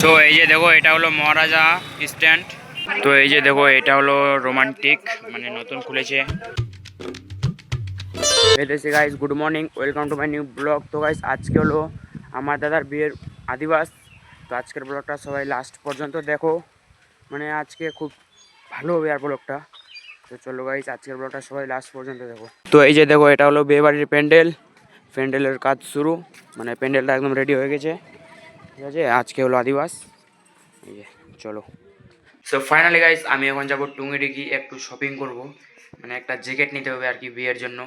তো এই যে দেখো এটা হলো মহারাজা স্ট্যান্ড। তো এই যে দেখো এটা হলো রোমান্টিক, মানে নতুন খুলেছে। Guys good morning, welcome to my new blog. তো গাইস আজকে হলো আমার দাদার বিয়ের আদিবাস। তো আজকের ব্লগটা সবাই লাস্ট পর্যন্ত দেখো, মানে আজকে খুব ভালো হবে আর ব্লগটা। তো চলো গাইস আজকের ব্লগটা সবাই লাস্ট পর্যন্ত দেখো। তো এই যে দেখো এটা হলো বিয়ে বাড়ির প্যান্ডেলের কাজ শুরু, মানে প্যান্ডেলটা একদম রেডি হয়ে গেছে। ঠিক আছে, আজকে হলো আদিবাস। এই যে চলো। সো ফাইনালি গাইস আমি এখন যাবো টুঙ্গিডিগি, একটু শপিং করব, মানে একটা জ্যাকেট নিতে হবে আর কি বিয়ের জন্য।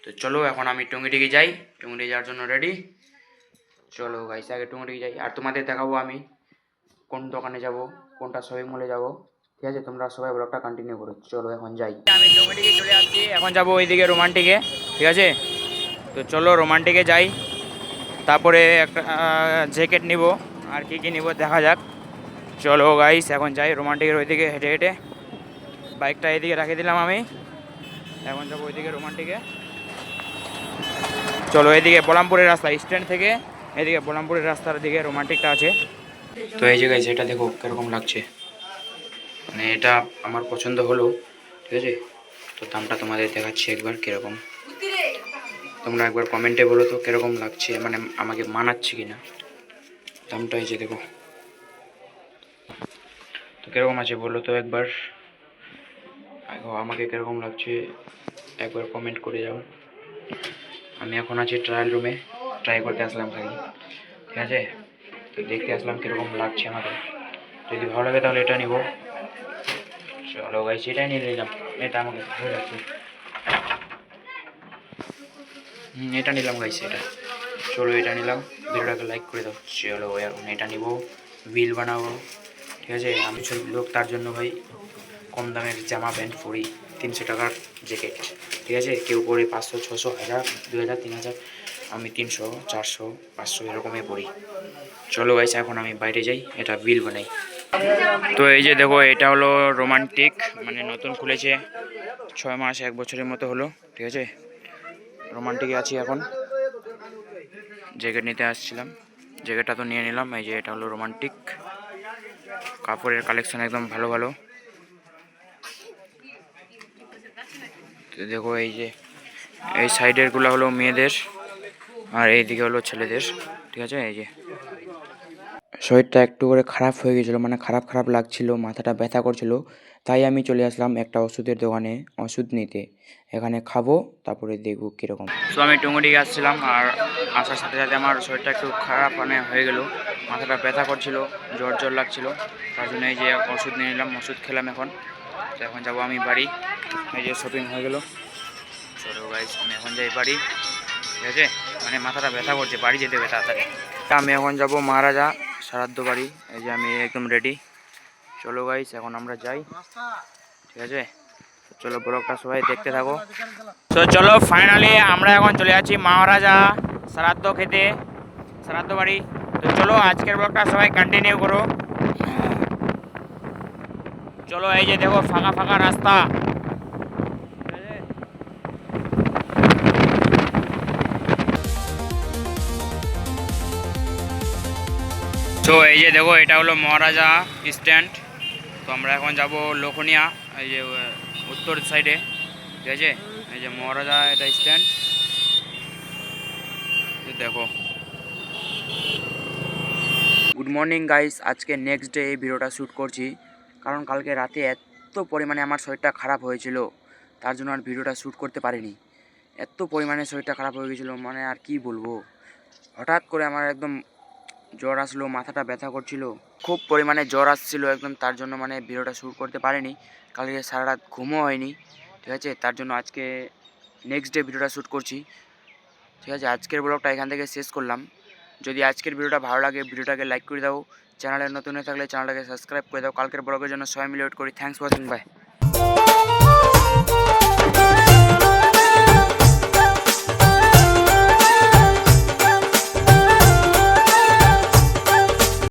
তো চলো এখন আমি টুঙ্গিডিগি যাই, টুঙ্গিডিগি যাওয়ার জন্য রেডি। চলো গাইস আগে টুঙ্গিডিগি যাই, আর তোমাদের দেখাবো আমি কোন দোকানে যাব, কোনটা শপিং মলে যাব। ঠিক আছে, তোমরা সবাই ব্লগটা কন্টিনিউ করো। চলো এখন যাই, আমি টুঙ্গিডিগি চলে আসছি, এখন যাব ওইদিকে রোমান্টিকে। ঠিক আছে, তো চলো রোমান্টিকে যাই, তারপরে একটা জ্যাকেট নিব, আর কি কি নিব দেখা যাক। চলো গাইস এখন যাই রোমান্টিকের ওইদিকে হেঁটে হেঁটে। বাইকটা এদিকে রেখে দিলাম আমি, এখন যাবো ওইদিকে রোমান্টিকে। চলো এদিকে বোলামপুরের রাস্তা, স্ট্যান্ড থেকে এদিকে বোলামপুরের রাস্তার দিকে রোমান্টিকটা আছে। তো এই জায়গায় যেটা দেখো কীরকম লাগছে, মানে এটা আমার পছন্দ হলো। ঠিক আছে, তো দামটা তোমাদের দেখাচ্ছি একবার কীরকম, তোমরা একবার কমেন্টে বলো তো কীরকম লাগছে, মানে আমাকে মানাচ্ছে কি না। দামটা এই যে দেখো, তো কীরকম আছে বলো তো একবার, আমাকে কীরকম লাগছে একবার কমেন্ট করে যাও। আমি এখন আছি ট্রায়াল রুমে, ট্রাই করতে আসলাম খালি। ঠিক আছে, তো দেখতে আসলাম কীরকম লাগছে আমাকে, যদি ভালো লাগে তাহলে এটা নিব। চলো গাইস এটাই নিয়ে নিলাম, এটা আমাকে ভালো লাগছে। এটা নিলাম গাইস, এটা চলো এটা নিলাম। ভিডিওটাকে লাইক করে দাও। চলো এখন এটা নিব, বিল বানাবো। ঠিক আছে, আমি ছোট লোক, তার জন্য ভাই কম দামের জামা প্যান্ট পরি, 300 টাকার জ্যাকেট। ঠিক আছে, কেউ পরে 500, 600, 1000, 2000, 3000, আমি 300, 400, 500 এরকমই পড়ি। চলো গাইস এখন আমি বাইরে যাই, এটা বিল বানাই। তো এই যে দেখো এটা হলো রোমান্টিক, মানে নতুন খুলেছে, 6 মাস 1 বছরের মতো হলো। ঠিক আছে, রোমান্টিকে আছি এখন, জ্যাকেট নিতে আসছিলাম, জ্যাকেটটা তো নিয়ে নিলাম। এই যে এটা হলো রোমান্টিক, কাপড়ের কালেকশন একদম ভালো ভালো। তো দেখো এই যে এই সাইডেরগুলো হলো মেয়েদের, আর এইদিকে হলো ছেলেদের। ঠিক আছে, এই যে শরীরটা একটু করে খারাপ হয়ে গেছিলো, মানে খারাপ খারাপ লাগছিল, মাথাটা ব্যথা করছিল, তাই আমি চলে আসলাম একটা ওষুধের দোকানে ওষুধ নিতে। এখানে খাবো, তারপরে দেখবো কীরকম। তো আমি টুঙ্গুডিকে আসছিলাম, আর আসার সাথে সাথে আমার শরীরটা একটু খারাপ মানে হয়ে গেল, মাথাটা ব্যথা করছিল, জ্বর জ্বর লাগছিল, তার জন্য এই যে ওষুধ নিয়ে নিলাম, ওষুধ খেলাম এখন। তো এখন যাবো আমি বাড়ি, এই যে শপিং হয়ে গেল। চলো গাইস আমি এখন যাই বাড়ি। ঠিক আছে, মানে মাথাটা ব্যথা করছে, বাড়ি যেতে হবে তাড়াতাড়ি। আমি এখন যাব মহারাজা শ্রাদ্ধ বাড়ি, এই যে আমি একদম রেডি। চলো গাইস এখন আমরা যাই। ঠিক আছে, চলো ব্লগটা সবাই দেখতে থাকো। তো চলো ফাইনালি আমরা এখন চলে যাচ্ছি মহারাজা শ্রাদ্ধ খেতে, শ্রাদ্ধ বাড়ি। তো চলো আজকের ব্লগটা সবাই কন্টিনিউ করো। চলো এই যে দেখো ফাঁকা ফাঁকা রাস্তা। তো এই যে দেখো এটা হলো মহারাজা স্ট্যান্ড। তো আমরা এখন যাব লোকনিয়া, এই যে উত্তর সাইডে। ঠিক আছে, এই যে মহারাজা এটা স্ট্যান্ড দেখো। গুড মর্নিং গাইস, আজকে নেক্সট ডে এই ভিডিওটা শ্যুট করছি, কারণ কালকে রাতে এত পরিমাণে আমার শরীরটা খারাপ হয়েছিল, তার জন্য আর ভিডিওটা শ্যুট করতে পারিনি। এত পরিমাণে শরীরটা খারাপ হয়ে গেছিলো, মানে আর কি বলবো, হঠাৎ করে আমার একদম জ্বর আসলো, মাথাটা ব্যথা করছিল, খুব পরিমাণে জ্বর আসছিল একদম, তার জন্য মানে ভিডিওটা শ্যুট করতে পারিনি। কালকে সারা রাত ঘুমও হয়নি। ঠিক আছে, তার জন্য আজকে নেক্সট ডে ভিডিওটা শ্যুট করছি। ঠিক আছে, আজকের ব্লগটা এখান থেকে শেষ করলাম। যদি আজকের ভিডিওটা ভালো লাগে ভিডিওটাকে লাইক করে দাও, চ্যানেলে নতুন হয়ে থাকলে চ্যানেলটাকে সাবস্ক্রাইব করে দাও। কালকের ব্লগের জন্য সবাই মিলে ওয়েট করি। Thanks for watching, by.